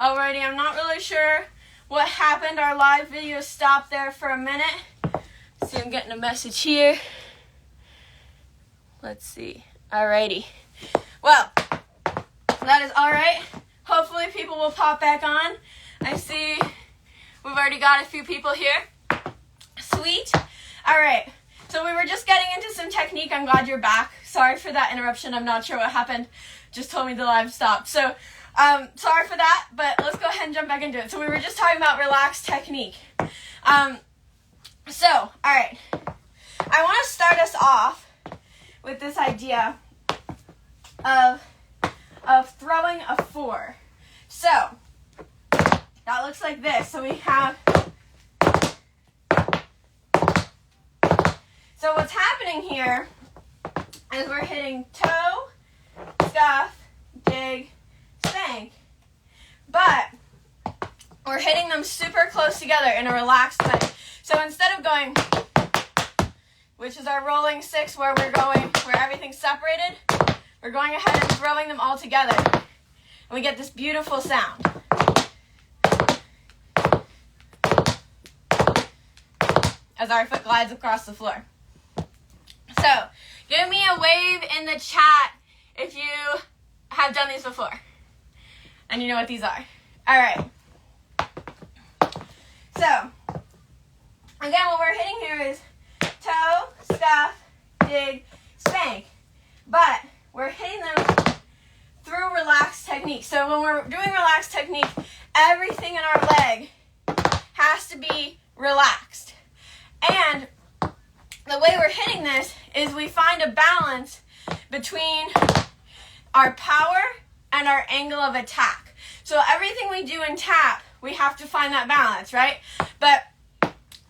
Alrighty, I'm not really sure what happened. Our live video stopped there for a minute. See, I'm getting a message here. Let's see. Alrighty. Well, that is alright. Hopefully people will pop back on. I see we've already got a few people here. Sweet. Alright. So we were just getting into some technique. I'm glad you're back. Sorry for that interruption. I'm not sure what happened. Just told me the live stopped. So, sorry for that, but let's go ahead and jump back into it. So we were just talking about relaxed technique. Alright. I want to start us off with this idea of throwing a 4. So, that looks like this. So we have... So what's happening here is we're hitting toe, scuff, dig, spank. But we're hitting them super close together in a relaxed way. So instead of going, which is our rolling 6 where everything's separated, we're going ahead and throwing them all together. And we get this beautiful sound. As our foot glides across the floor. So, give me a wave in the chat if you have done these before. And you know what these are. Alright. So, again, what we're hitting here is toe, scuff, dig, spank. But we're hitting them through relaxed technique. So when we're doing relaxed technique, everything in our leg has to be relaxed. And the way we're hitting this is we find a balance between our power and our angle of attack. So everything we do in tap, we have to find that balance, right? But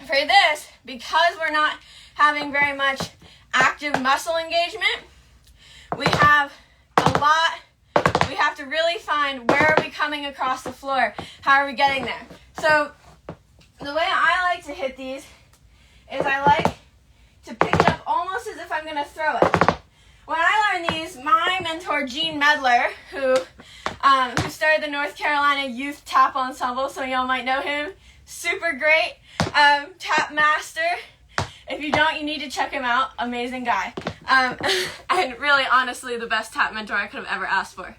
for this, because we're not having very much active muscle engagement, we have to really find where are we coming across the floor, how are we getting there. So the way I like to hit these is I like to pick it up almost as if I'm going to throw it. When I learned these, my mentor, Gene Medler, who started the North Carolina Youth Tap Ensemble, so y'all might know him, super great tap master. If you don't, you need to check him out. Amazing guy. And really, honestly, the best tap mentor I could have ever asked for.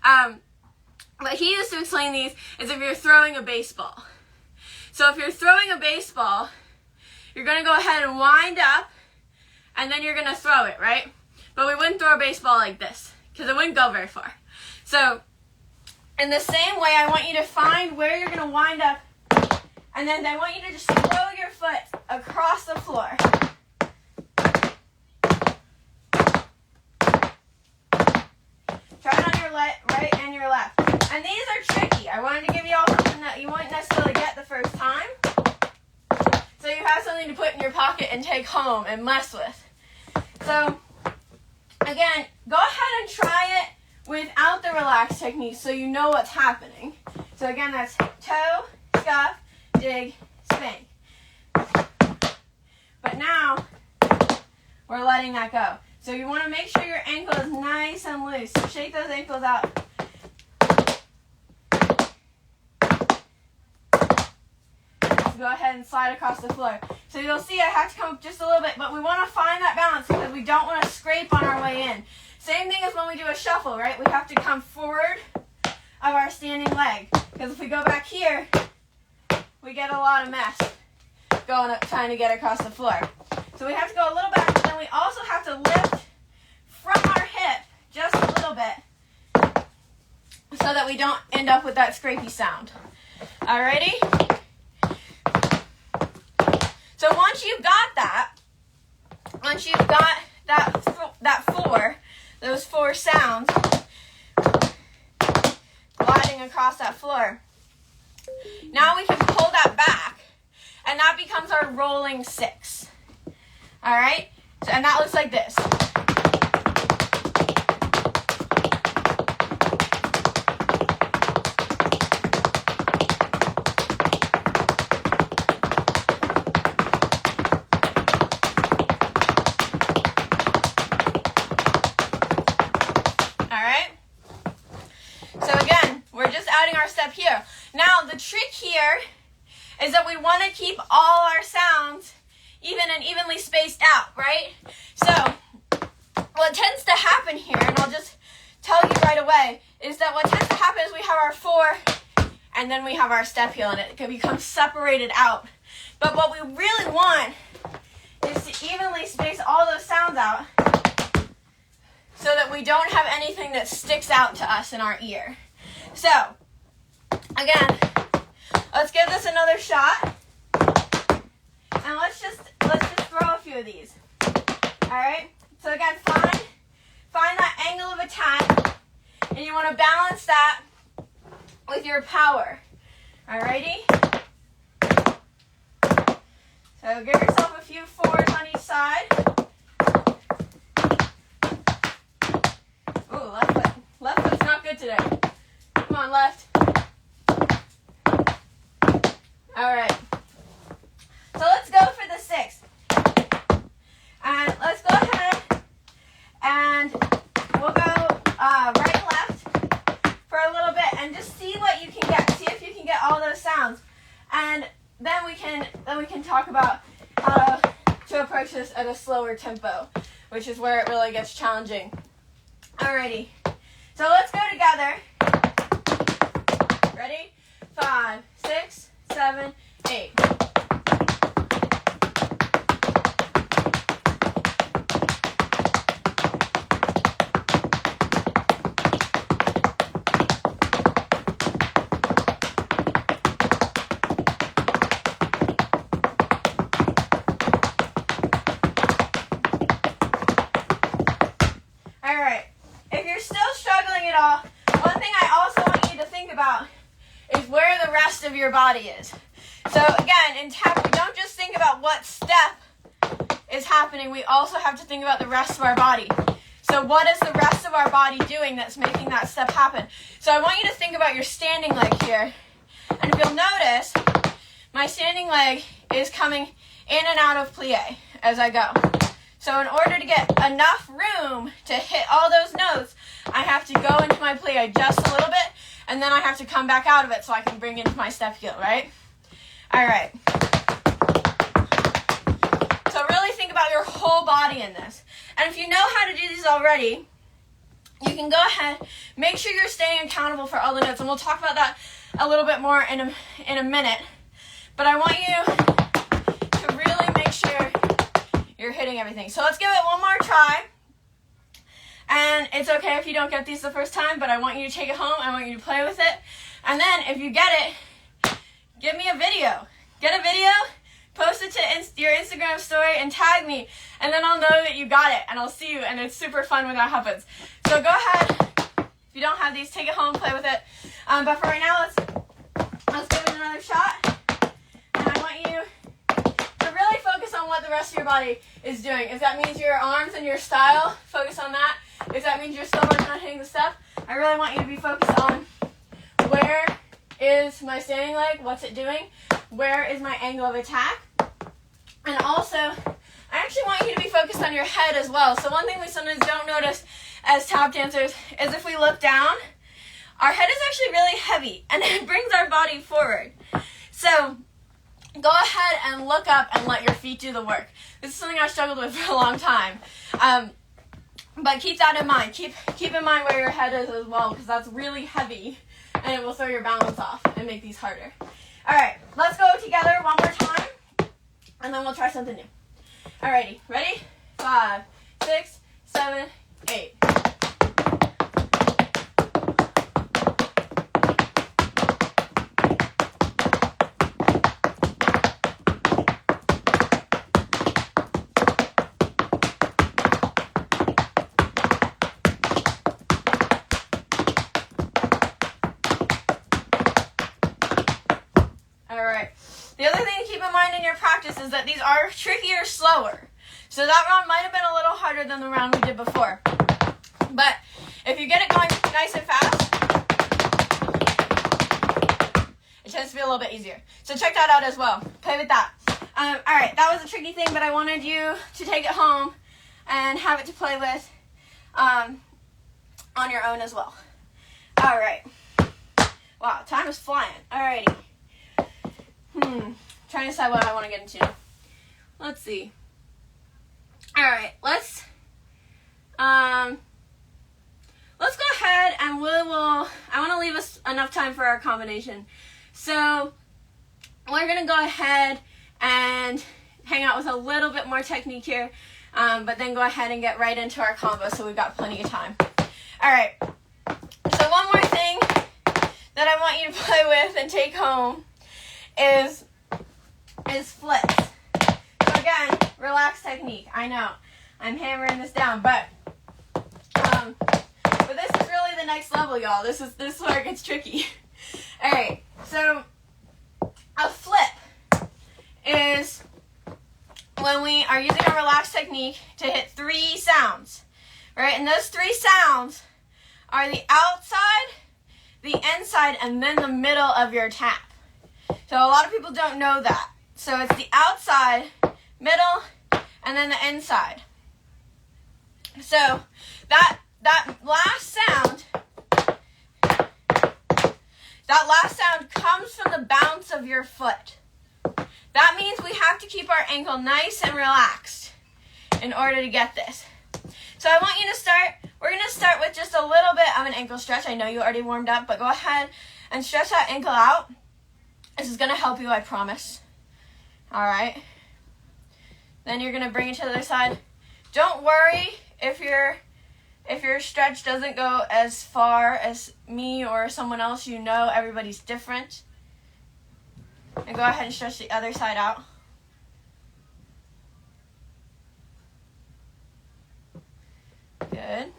But he used to explain these as if you're throwing a baseball. So if you're throwing a baseball, you're going to go ahead and wind up, and then you're going to throw it, right? But we wouldn't throw a baseball like this, because it wouldn't go very far. So, in the same way, I want you to find where you're going to wind up, and then I want you to just throw your foot across the floor. Try it on your right and your left. And these are tricky. I wanted to give you all something that you wouldn't necessarily get the first time. So you have something to put in your pocket and take home and mess with. So, again, go ahead and try it without the relaxed technique so you know what's happening. So again, that's toe, scuff, dig, spank. But now, we're letting that go. So you want to make sure your ankle is nice and loose. So shake those ankles out. Go ahead and slide across the floor. So you'll see I have to come up just a little bit, but we want to find that balance because we don't want to scrape on our way in. Same thing as when we do a shuffle, right? We have to come forward of our standing leg. Because if we go back here, we get a lot of mess going up trying to get across the floor. So we have to go a little back, but then we also have to lift from our hip just a little bit so that we don't end up with that scrapey sound. Alrighty? So once you've got that 4, those 4 sounds gliding across that floor, now we can pull that back, and that becomes our rolling 6. All right? So, and that looks like this. step here. Now, the trick here is that we want to keep all our sounds even and evenly spaced out, right? So, what tends to happen here, and I'll just tell you right away, is that what tends to happen is we have our 4, and then we have our step heel, and it can become separated out. But what we really want is to evenly space all those sounds out so that we don't have anything that sticks out to us in our ear. So, again, let's give this another shot. And let's just throw a few of these. Alright? So again, find that angle of attack, and you want to balance that with your power. Alrighty? So give yourself a few 4s on each side. Ooh, left foot. Left foot's not good today. Come on, left. Alright. So let's go for the 6. And let's go ahead and we'll go right and left for a little bit and just see what you can get. See if you can get all those sounds. And then we can talk about how to approach this at a slower tempo, which is where it really gets challenging. Alrighty. So let's go together. Ready? 5, 6, 7, 8. Of your body is. So again, in tap, we don't just think about what step is happening, we also have to think about the rest of our body. So what is the rest of our body doing that's making that step happen? So I want you to think about your standing leg here. And if you'll notice, my standing leg is coming in and out of plie as I go. So in order to get enough room to hit all those notes, I have to go into my plie just a little bit, and then I have to come back out of it so I can bring into my step heel, right? All right. So really think about your whole body in this. And if you know how to do these already, you can go ahead, make sure you're staying accountable for all the notes, and we'll talk about that a little bit more in a minute. But I want you to really make sure you're hitting everything. So let's give it one more try. And it's okay if you don't get these the first time, but I want you to take it home. I want you to play with it. And then if you get it, give me a video. Get a video, post it to your Instagram story, and tag me. And then I'll know that you got it, and I'll see you. And it's super fun when that happens. So go ahead. If you don't have these, take it home, play with it. But for right now, let's give it another shot. And I want you to really focus on what the rest of your body is doing. If that means your arms and your style, focus on that. If that means you're still working on hitting the step, I really want you to be focused on where is my standing leg, what's it doing, where is my angle of attack, and also I actually want you to be focused on your head as well. So one thing we sometimes don't notice as tap dancers is if we look down, our head is actually really heavy and it brings our body forward. So go ahead and look up and let your feet do the work. This is something I've struggled with for a long time. But keep that in mind. Keep in mind where your head is as well, because that's really heavy and it will throw your balance off and make these harder. Alright, let's go together one more time and then we'll try something new. Alrighty, ready? 5, 6, 7, 8. The other thing to keep in mind in your practice is that these are trickier, slower. So that round might have been a little harder than the round we did before. But if you get it going nice and fast, it tends to be a little bit easier. So check that out as well. Play with that. All right, that was a tricky thing, but I wanted you to take it home and have it to play with on your own as well. All right. Wow, time is flying. Alrighty. Trying to decide what I want to get into. Let's see. Alright, let's go ahead and I want to leave us enough time for our combination. So we're going to go ahead and hang out with a little bit more technique here, but then go ahead and get right into our combo so we've got plenty of time. Alright, so one more thing that I want you to play with and take home is flips. So again, relaxed technique. I know I'm hammering this down, but this is really the next level, y'all. This is where it gets tricky. All right, so a flip is when we are using a relaxed technique to hit 3 sounds, right? And those 3 sounds are the outside, the inside, and then the middle of your tap. So a lot of people don't know that. So it's the outside, middle, and then the inside. So that last sound comes from the bounce of your foot. That means we have to keep our ankle nice and relaxed in order to get this. So I want you to start, we're going to start with just a little bit of an ankle stretch. I know you already warmed up, but go ahead and stretch that ankle out. This is going to help you, I promise. All right. Then you're going to bring it to the other side. Don't worry if your stretch doesn't go as far as me or someone else. You know everybody's different. And go ahead and stretch the other side out. Good.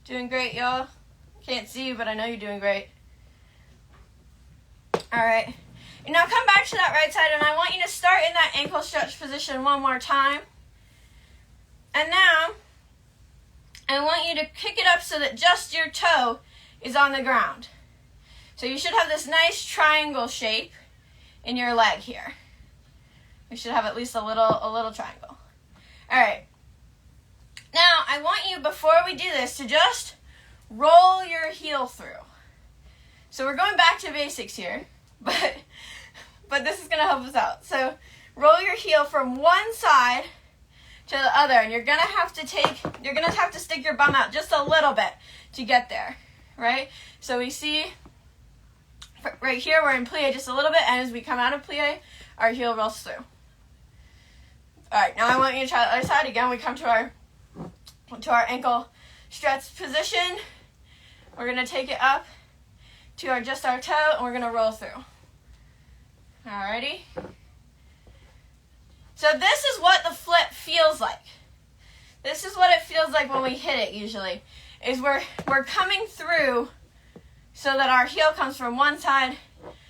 Doing great, y'all. Can't see you, but I know you're doing great. All right. And now come back to that right side, and I want you to start in that ankle stretch position one more time. And now, I want you to kick it up so that just your toe is on the ground. So you should have this nice triangle shape in your leg here. You should have at least a little triangle. All right. Now, I want you, before we do this, to just roll your heel through. So we're going back to basics here, but this is going to help us out. So roll your heel from one side to the other, and you're going to have to stick your bum out just a little bit to get there, right? So we see right here we're in plie just a little bit, and as we come out of plie, our heel rolls through. All right, now I want you to try the other side. Again, we come to our ankle stretch position. We're going to take it up to just our toe, and we're going to roll through. Alrighty. So this is what the flip feels like. This is what it feels like when we hit it usually. Is we're coming through so that our heel comes from one side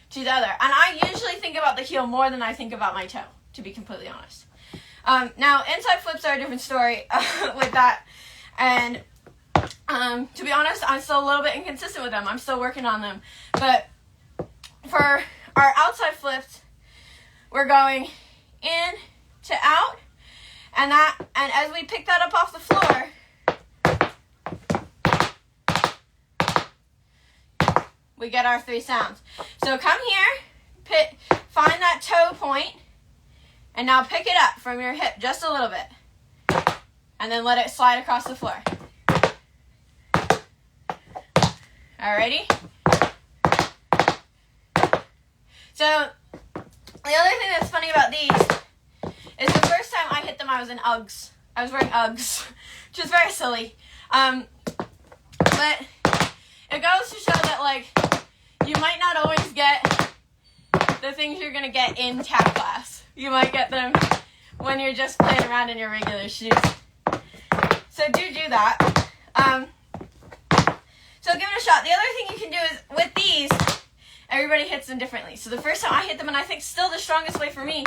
to the other. And I usually think about the heel more than I think about my toe, to be completely honest. Now, inside flips are a different story with that. And to be honest, I'm still a little bit inconsistent with them. I'm still working on them. But for our outside flips, we're going in to out. And as we pick that up off the floor, we get our 3 sounds. So come here, find that toe point, and now pick it up from your hip just a little bit. And then let it slide across the floor. Alrighty? So, the other thing that's funny about these is the first time I hit them, I was in Uggs. I was wearing Uggs, which is very silly. But it goes to show that, like, you might not always get the things you're going to get in tap class. You might get them when you're just playing around in your regular shoes. So do that. So give it a shot. The other thing you can do is, with these, everybody hits them differently. So the first time I hit them, and I think still the strongest way for me,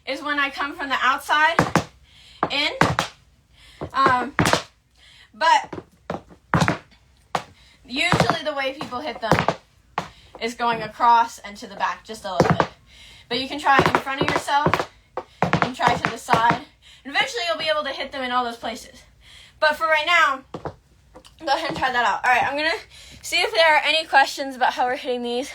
is when I come from the outside in. But usually the way people hit them is going across and to the back just a little bit. But you can try it in front of yourself. You can try to the side. And eventually you'll be able to hit them in all those places. But for right now, go ahead and try that out. All right, I'm going to see if there are any questions about how we're hitting these.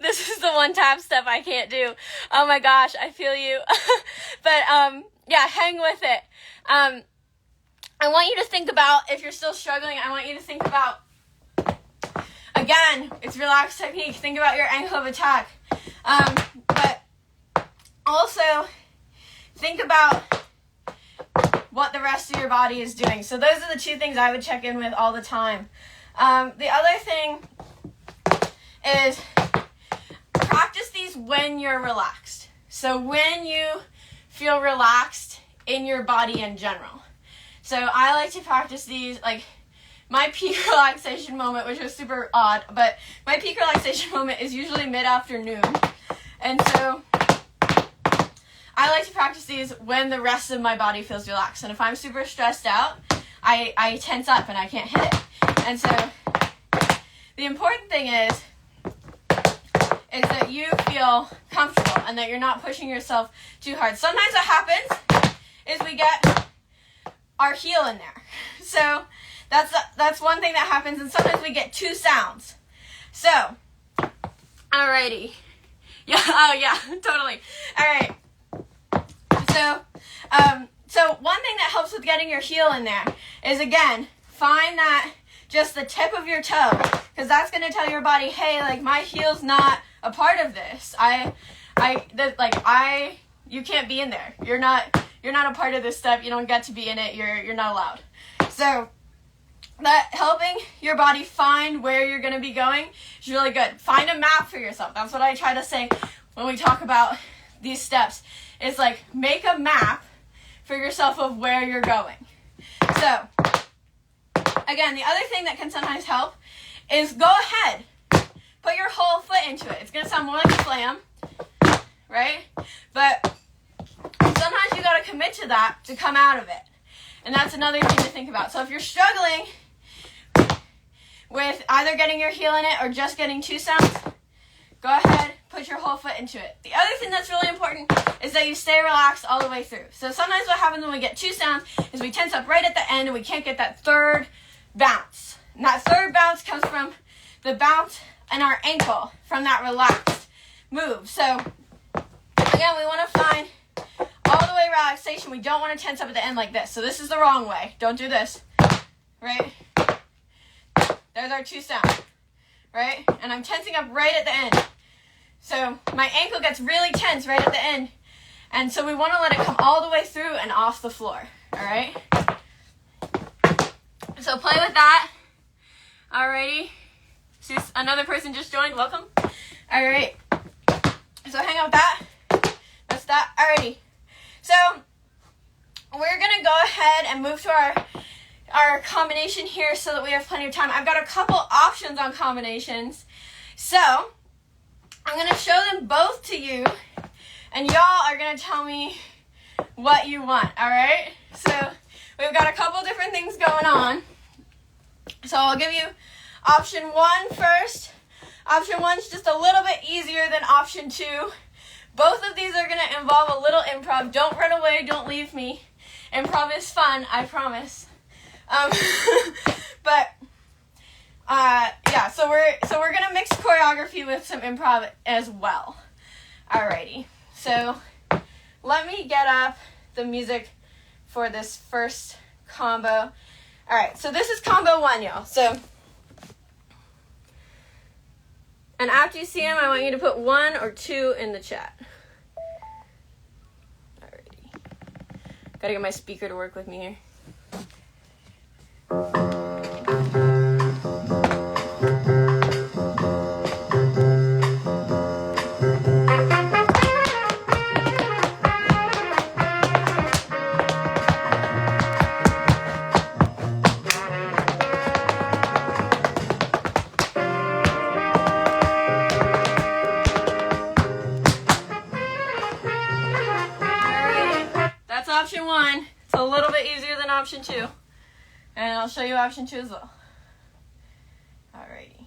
This is the one tap step I can't do. Oh my gosh, I feel you. But yeah, hang with it. I want you to think about, if you're still struggling, I want you to think about, again, it's relaxed technique. Think about your angle of attack. But also think about what the rest of your body is doing. So those are the two things I would check in with all the time. The other thing is practice these when you're relaxed. So when you feel relaxed in your body in general. So I like to practice these, like my peak relaxation moment, which was super odd, but my peak relaxation moment is usually mid-afternoon. And so I like to practice these when the rest of my body feels relaxed. And if I'm super stressed out, I tense up and I can't hit it. And so the important thing is that you feel comfortable and that you're not pushing yourself too hard. Sometimes what happens is we get our heel in there. So that's one thing that happens, and sometimes we get two sounds. So, alrighty. Yeah, oh yeah, totally. Alright. So one thing that helps with getting your heel in there is, again, find that just the tip of your toe, because that's going to tell your body, hey, like, my heel's not a part of this. You can't be in there. You're not a part of this step. You don't get to be in it. You're not allowed. So that helping your body find where you're going to be going is really good. Find a map for yourself. That's what I try to say when we talk about these steps. It's like, make a map for yourself of where you're going. So, again, the other thing that can sometimes help is go ahead. Put your whole foot into it. It's going to sound more like a slam, right? But sometimes you got to commit to that to come out of it. And that's another thing to think about. So if you're struggling with either getting your heel in it or just getting two sounds, go ahead, put your whole foot into it. The other thing that's really important is that you stay relaxed all the way through. So sometimes what happens when we get two sounds is we tense up right at the end and we can't get that third bounce. And that third bounce comes from the bounce in our ankle from that relaxed move. So again, we want to find all the way relaxation. We don't want to tense up at the end like this. So this is the wrong way. Don't do this. Right? There's our two sounds. Right? And I'm tensing up right at the end. So my ankle gets really tense right at the end. And so we want to let it come all the way through and off the floor. Alright? So play with that. Alrighty. Another person just joined. Welcome. Alright. So hang out with that. That's that. Alrighty. So we're going to go ahead and move to our combination here so that we have plenty of time. I've got a couple options on combinations. So I'm going to show them both to you, and y'all are going to tell me what you want, all right? So we've got a couple different things going on. So I'll give you option 1 first. Option 1's just a little bit easier than option 2. Both of these are going to involve a little improv. Don't run away. Don't leave me. Improv is fun, I promise. Yeah, so we're going to mix choreography with some improv as well. Alrighty. So let me get up the music for this first combo. Alright, so this is combo 1, y'all. So, and after you see them, I want you to put 1 or 2 in the chat. Alrighty. Gotta get my speaker to work with me here. Option 1. It's a little bit easier than option 2. And I'll show you option 2 as well. Alrighty.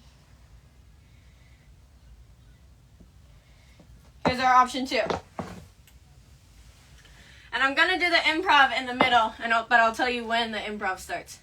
Here's our option 2. And I'm going to do the improv in the middle, but I'll tell you when the improv starts.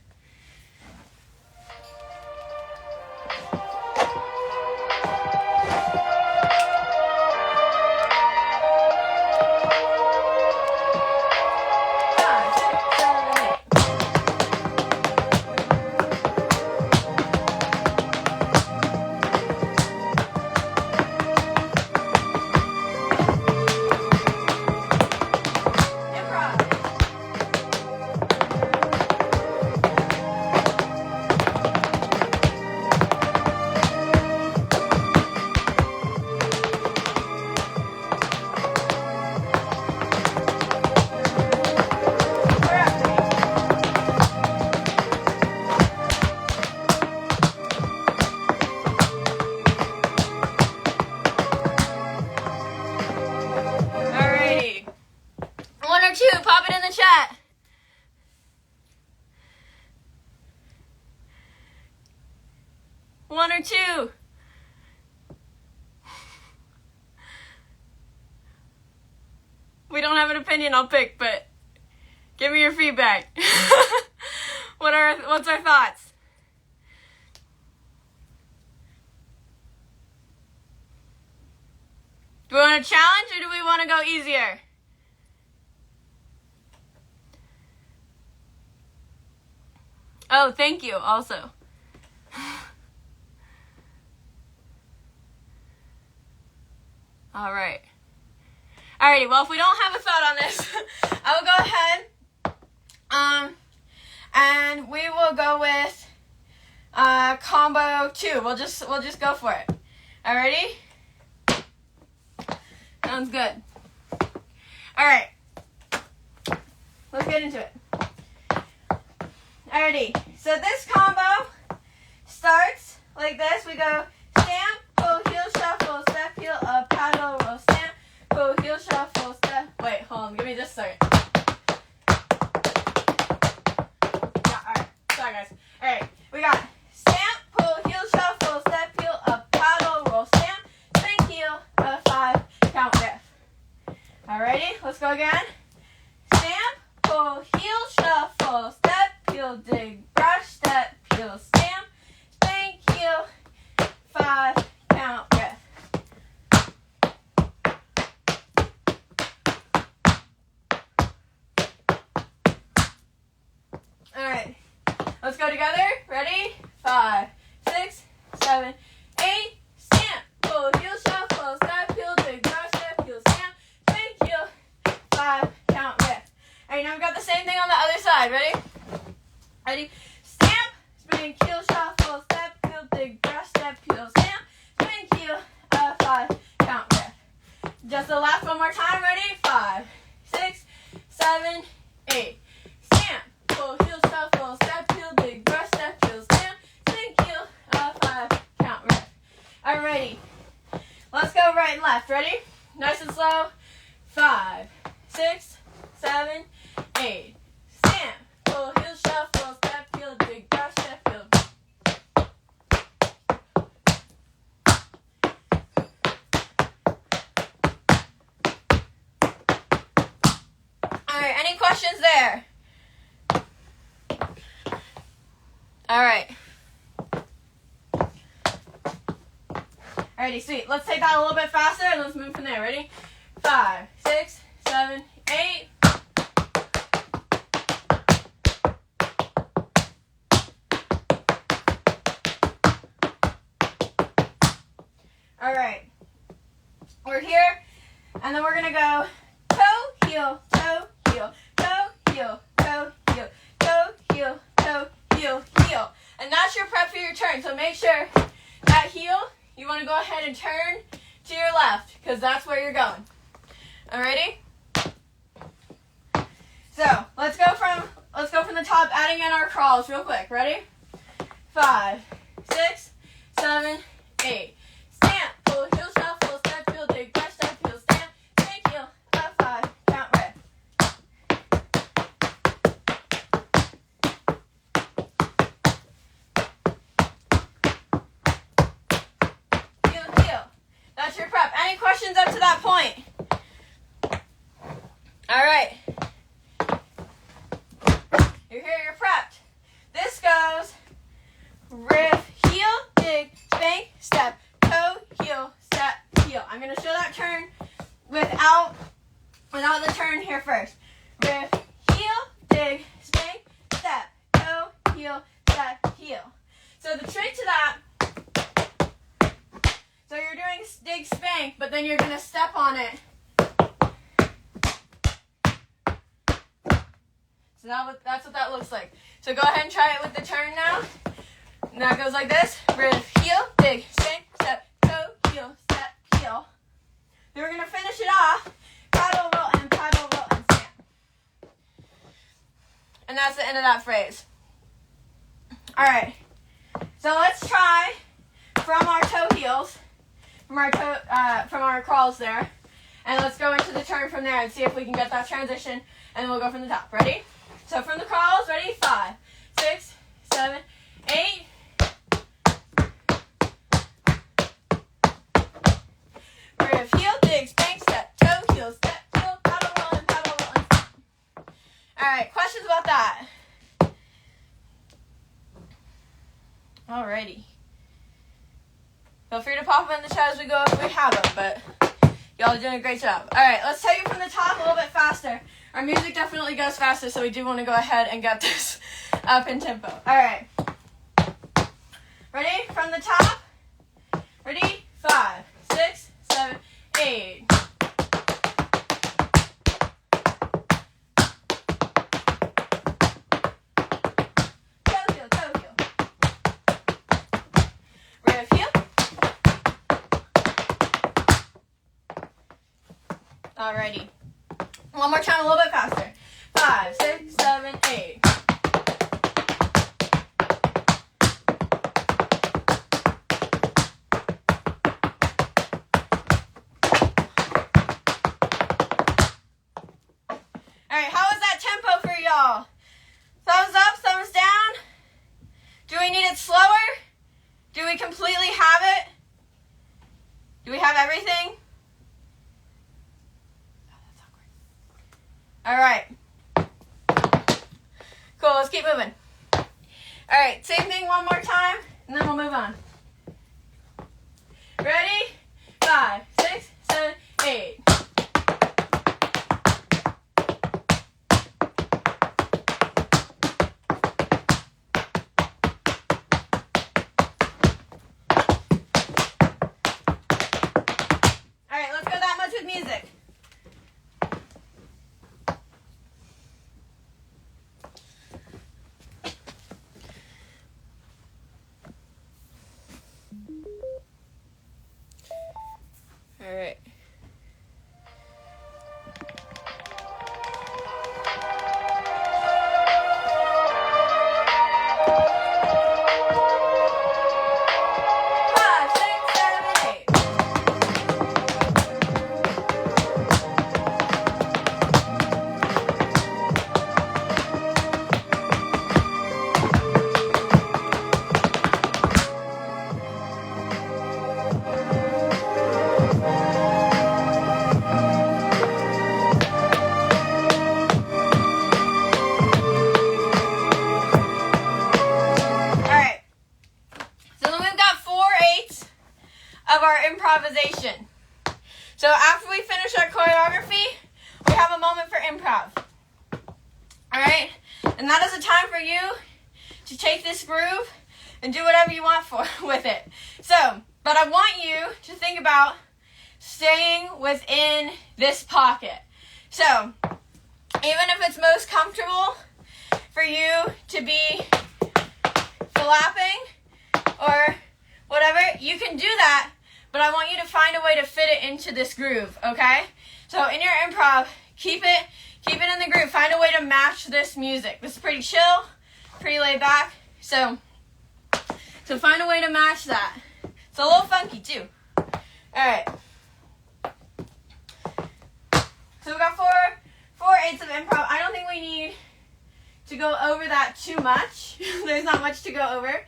two, pop it in the chat. One or two. We don't have an opinion, I'll pick, but give me your feedback. What's our thoughts? Do we want a challenge or do we want to go easier? Oh, thank you, also. All right. Alrighty, well, if we don't have a thought on this, I will go ahead, and we will go with, combo 2. We'll just go for it. Alrighty? Sounds good. Alright. Let's get into it. Alrighty, so this combo starts like this. We go stamp, pull, heel, shuffle, step, heel, up, paddle, roll, stamp, pull, heel, shuffle, step. Wait, hold on, give me this start. Yeah, alright, sorry guys. Alright, we got stamp, pull, heel, shuffle, step, heel, up, paddle, roll, stamp, swing, heel, a 5, count, riff. Alrighty, let's go again. Stamp, pull, heel, shuffle, step, heel, dig, brush, step, heel, stamp, swing, heel, 5, count, riff. Alright, let's go together. Ready? 5, 6, 7, 8, stamp, pull, heel, shuffle, step, heel, dig, brush, step, heel, stamp, swing, heel, 5, count, riff. Alright, now we've got the same thing on the other side. Ready? Ready? Stamp, swing, heel, shuffle, step, heel, dig, brush, step, heel, stamp, swing, heel, 5, count, riff. Just the last one more time. Ready? 5, 6, 7, 8. Stamp, pull, heel, shuffle, step, heel, dig, brush, step, heel, stamp, swing, heel, 5, count, riff. Alrighty. Let's go right and left. Ready? Nice and slow. 5, 6, 7, 8. Stamp, pull, heel, shuffle, step, heel, dig, brush, step, heel. Alright, any questions there? Alright. Alrighty, sweet. Let's take that a little bit faster and let's move from there. Ready? 5, 6, 7, 8. Alright. We're here, and then we're going to go toe, heel, toe, heel, toe, heel, toe, heel, toe, heel, toe, heel, heel. And that's your prep for your turn. So make sure that heel, you want to go ahead and turn to your left, because that's where you're going. Alrighty? So let's go from the top, adding in our crawls real quick. Ready? 5, 6, 7, 8. Stamp, pull, heel, shuffle, step, heel, dig, brush, step, heel, stamp, swing, heel, 5, count, riff. Heel, heel. That's your prep. Any questions up to that point? Alright. You're here, you're prepped. This goes riff, heel, dig, spank, step, toe, heel, step, heel. I'm going to show that turn without the turn here first. Riff, heel, dig, spank, step, toe, heel, step, heel. So the trick to that, so you're doing dig, spank, but then you're going to step on it. So that's what that looks like. So go ahead and try it with the turn now. And that goes like this. Riff, heel, dig, spank, step, toe, heel, step, heel. Then we're going to finish it off. Paddle, roll, and stamp. And that's the end of that phrase. Alright. So let's try from our toe heels, from our crawls there. And let's go into the turn from there and see if we can get that transition. And then we'll go from the top. Ready? So from the crawls, ready? 5, 6, 7, 8. Riff, heel, dig, spank, step, toe, heel, step, heel, paddle, rolling, paddle, rolling. Alright, questions about that? Alrighty. Feel free to pop them in the chat as we go if we have them, but y'all are doing a great job. Alright, let's take it from the top a little bit faster. Our music definitely goes faster, so we do want to go ahead and get this up in tempo. Alright. Ready? From the top. Ready? 5, 6, 7, 8. Toe heel, toe heel. Riff heel. Alrighty. One more time, a little bit faster. 5, 6, 7, 8. Alright, how was that tempo for y'all? Thumbs up, thumbs down? Do we need it slower? Do we completely have it? Do we have everything? Alright. Cool, let's keep moving. Alright, same thing one more time, and then we'll move on. Ready? 5, 6, 7, 8. Alright, let's go that much with music. All right. Improvisation. So after we finish our choreography, we have a moment for improv. Alright? And that is a time for you to take this groove and do whatever you want with it. So, but I want you to think about staying within this pocket. So, even if it's most comfortable for you to be flapping or whatever, you can do that. But I want you to find a way to fit it into this groove, okay? So in your improv, keep it in the groove. Find a way to match this music. This is pretty chill, pretty laid back. So find a way to match that. It's a little funky too. All right. So we got 4/8 of improv. I don't think we need to go over that too much. There's not much to go over.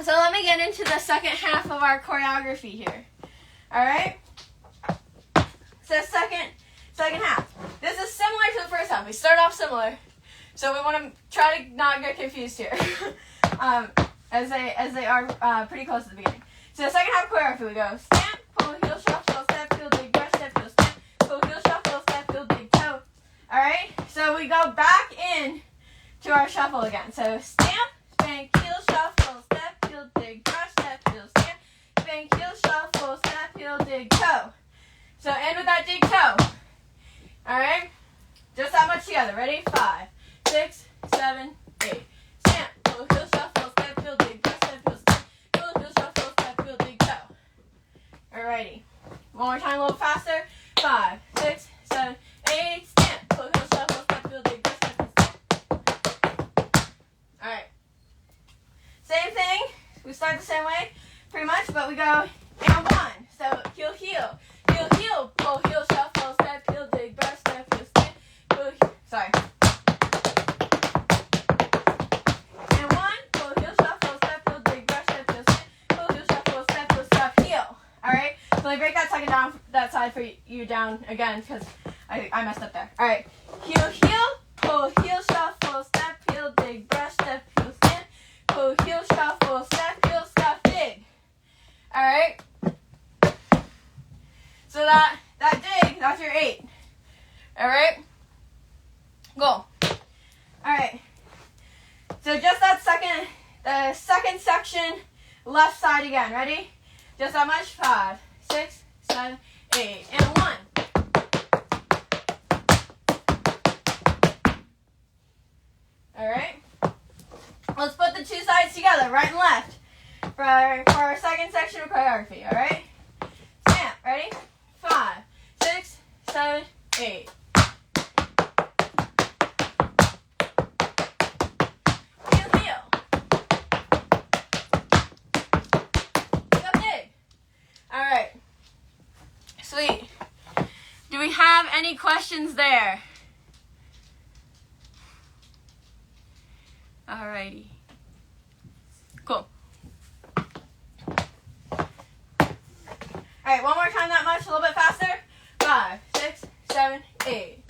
So let me get into the second half of our choreography here. All right? So second half. This is similar to the first half. We start off similar. So we want to try to not get confused here. As they are pretty close at the beginning. So the second half choreography, we go stamp, pull, heel, shuffle, step, heel, dig, brush, step, heel, stamp, pull, heel, shuffle, step, heel, dig, toe. All right? So we go back in to our shuffle again. So stamp, spank, heel, shuffle, step, heel, dig, brush, step, heel, stamp, spank, heel, shuffle, step, heel, dig, toe. So end with that dig toe. All right? Just that much together. Ready? 5, 6, 7, 8. Stamp, pull, heel, shuffle, step, heel, dig, brush, step, heel, stamp, pull, heel, shuffle, step, heel, dig, toe. Alrighty. One more time, a little faster. 5, 6, 7, 8. Stamp, pull, heel, shuffle, step, heel, dig, brush, step, heel, stamp. Alright. Same thing. We start the same way, pretty much, but we go and one. So heel, heel, heel, heel. pull, heel, shuffle, step, heel, dig, brush, step, heel, stand, pull, heel. Sorry. And 1, pull, heel, shuffle, step, heel, dig, brush, step, heel, stand, pull, heel, shuffle, step, heel, step, heel. All right. So let me break that second down, that side for you down again because I messed up there. All right. Heel, heel, pull, heel, shuffle, step, heel, dig, brush, step, heel, stand, pull, heel, shuffle, step, heel, step, dig. All right. So that dig, that's your 8. All right. Go. All right. So just the second section, left side again. Ready? Just that much. 5, 6, 7, 8, and 1. All right. Let's put the two sides together, right and left, for our second section of choreography. All right. Stamp. Ready? 5, 6, 7, 8. Heel, heel. Go dig. All right. Sweet. Do we have any questions there? Alrighty. Cool. Alright, one more time that much, a little bit faster. 5, 6, 7, 8.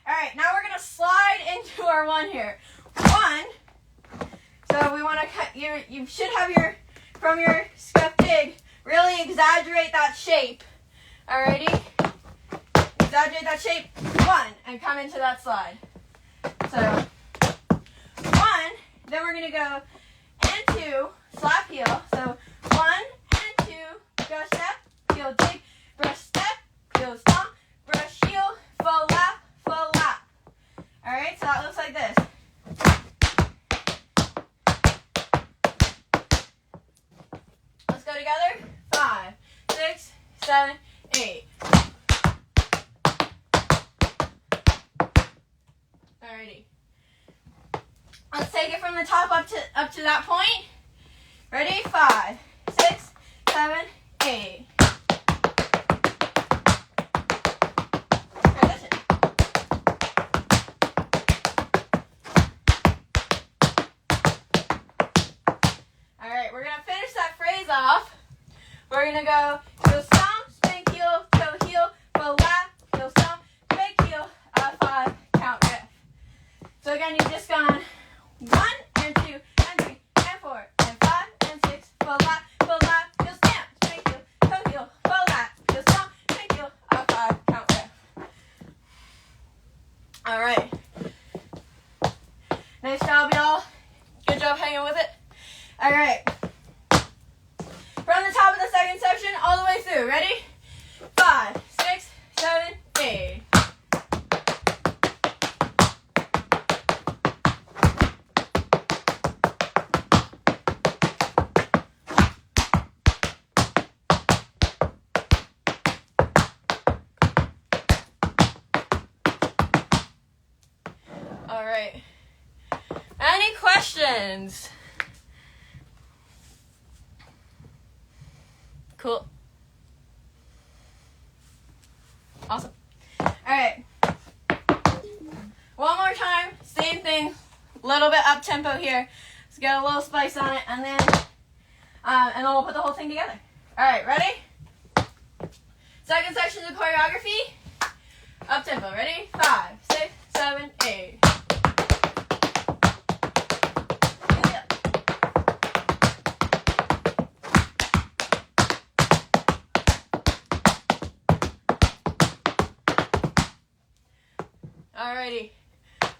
Alright, now we're going to slide into our 1 here. 1. So we want to cut you should have from your step dig, really exaggerate that shape. Alrighty? Exaggerate that shape. 1, and come into that slide. So 1, then we're going to go into slap heel. So 1 and 2, go step, heel, dig, brush, step, heel, stomp, brush, heel, full lap, full lap. Alright, so that looks like this. Let's go together. 5, 6, 7, 8. Alrighty. Let's take it from the top up to that point. Ready? 5, 6, 7, 8. Transition. Alright, we're gonna finish that phrase off. We're gonna go heel stomp, spank heel, toe heel, full lap, heel stomp, spank heel, 5 count riff. So again, you've just gone 1 and 2 and 3 and 4 and 5 and 6, full lap, heel stamp, spank heel, toe heel, full lap, heel stomp, spank heel, 5 count riff. All right. Nice job, y'all. Good job hanging with it. All right. From the top of the second section all the way through. Ready? 5, 6, 7, 8. All right. Any questions? Cool. Awesome. All right. One more time. Same thing. A little bit up tempo here. Let's get a little spice on it, and then we'll put the whole thing together. All right. Ready? Second section of choreography. Up tempo. Ready? 5, 6, 7, 8. Alrighty.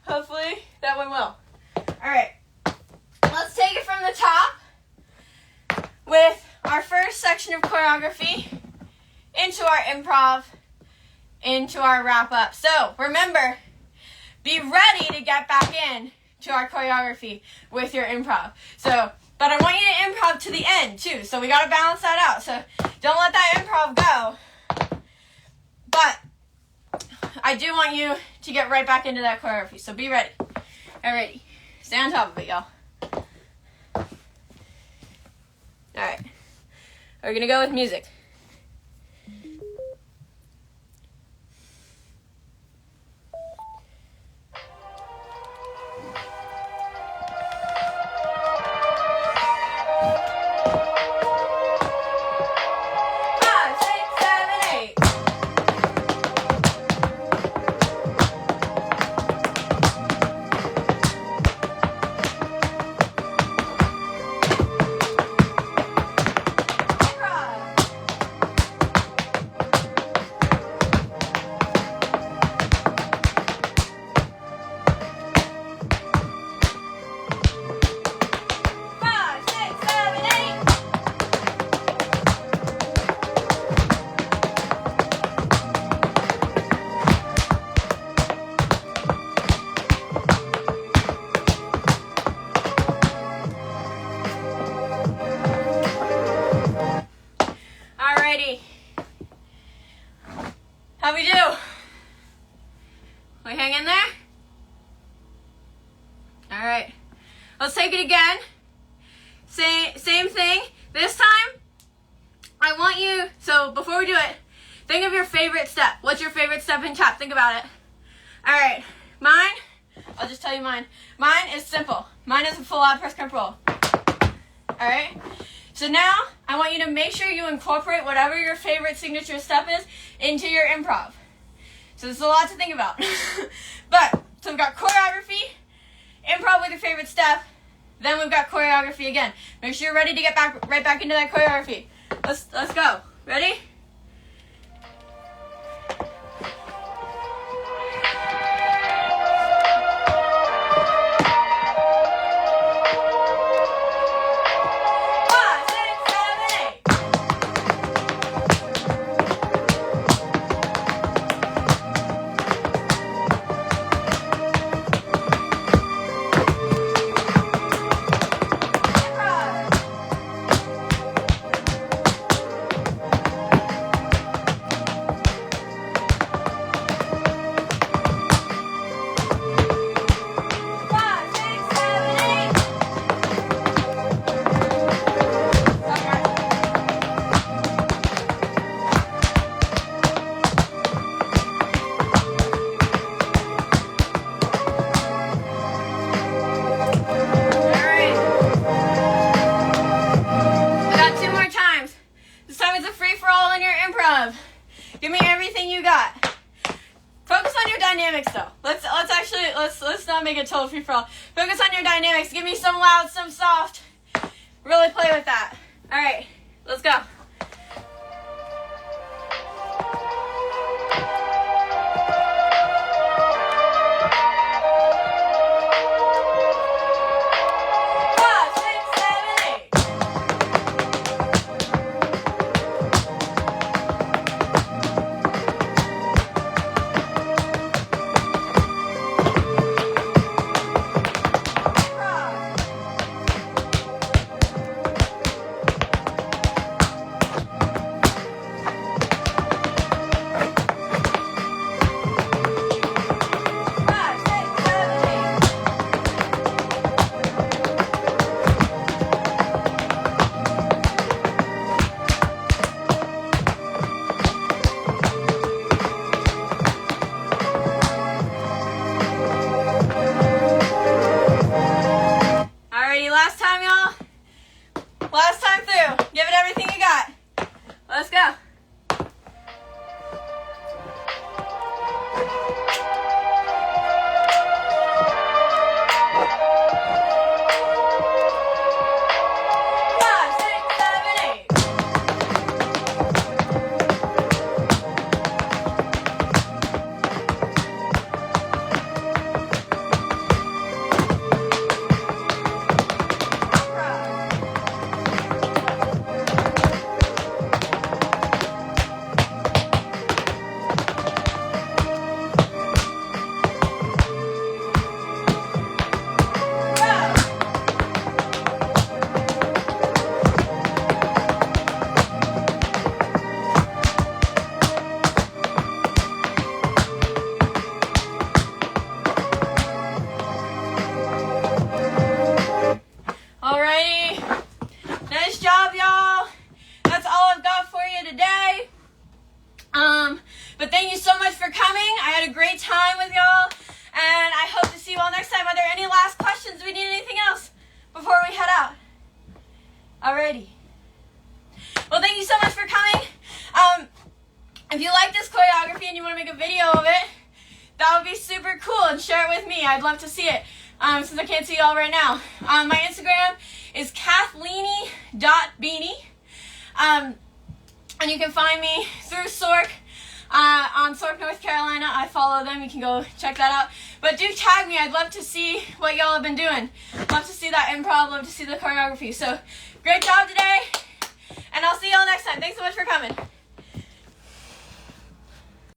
Hopefully that went well. Alright. Let's take it from the top with our first section of choreography into our improv, into our wrap up. So remember, be ready to get back in to our choreography with your improv. So, but I want you to improv to the end too. So we got to balance that out. So don't let that improv go. But I do want you to get right back into that choreography. So be ready. Alrighty. Stay on top of it, y'all. Alright. We're gonna go with music. How we do? We hang in there? Alright. Let's take it again. Same thing. This time, I want you, so before we do it, think of your favorite step. What's your favorite step in tap? Think about it. Alright. Mine, I'll just tell you mine. Mine is simple. Mine is a full ab press crunch roll. Alright? So now, I want you to make sure you incorporate whatever your favorite signature step is into your improv. So there's a lot to think about. But, so we've got choreography, improv with your favorite step, then we've got choreography again. Make sure you're ready to get right back into that choreography. Let's go. Ready? Give me everything you got. Focus on your dynamics though. Let's not make it total free for all. Focus on your dynamics. Give me some loud, some soft. Really play with that. Alright, let's go. But thank you so much for coming. I had a great time with y'all, and I hope to see you all next time. Are there any last questions? Do we need anything else before we head out? Alrighty. Well, thank you so much for coming. If you like this choreography and you want to make a video of it, that would be super cool, and share it with me. I'd love to see it, since I can't see y'all right now. My Instagram is kathleenie.beanie. And you can find me through Sork, on Sork, North Carolina. I follow them. You can go check that out. But do tag me. I'd love to see what y'all have been doing. Love to see that improv. Love to see the choreography. So, great job today. And I'll see y'all next time. Thanks so much for coming.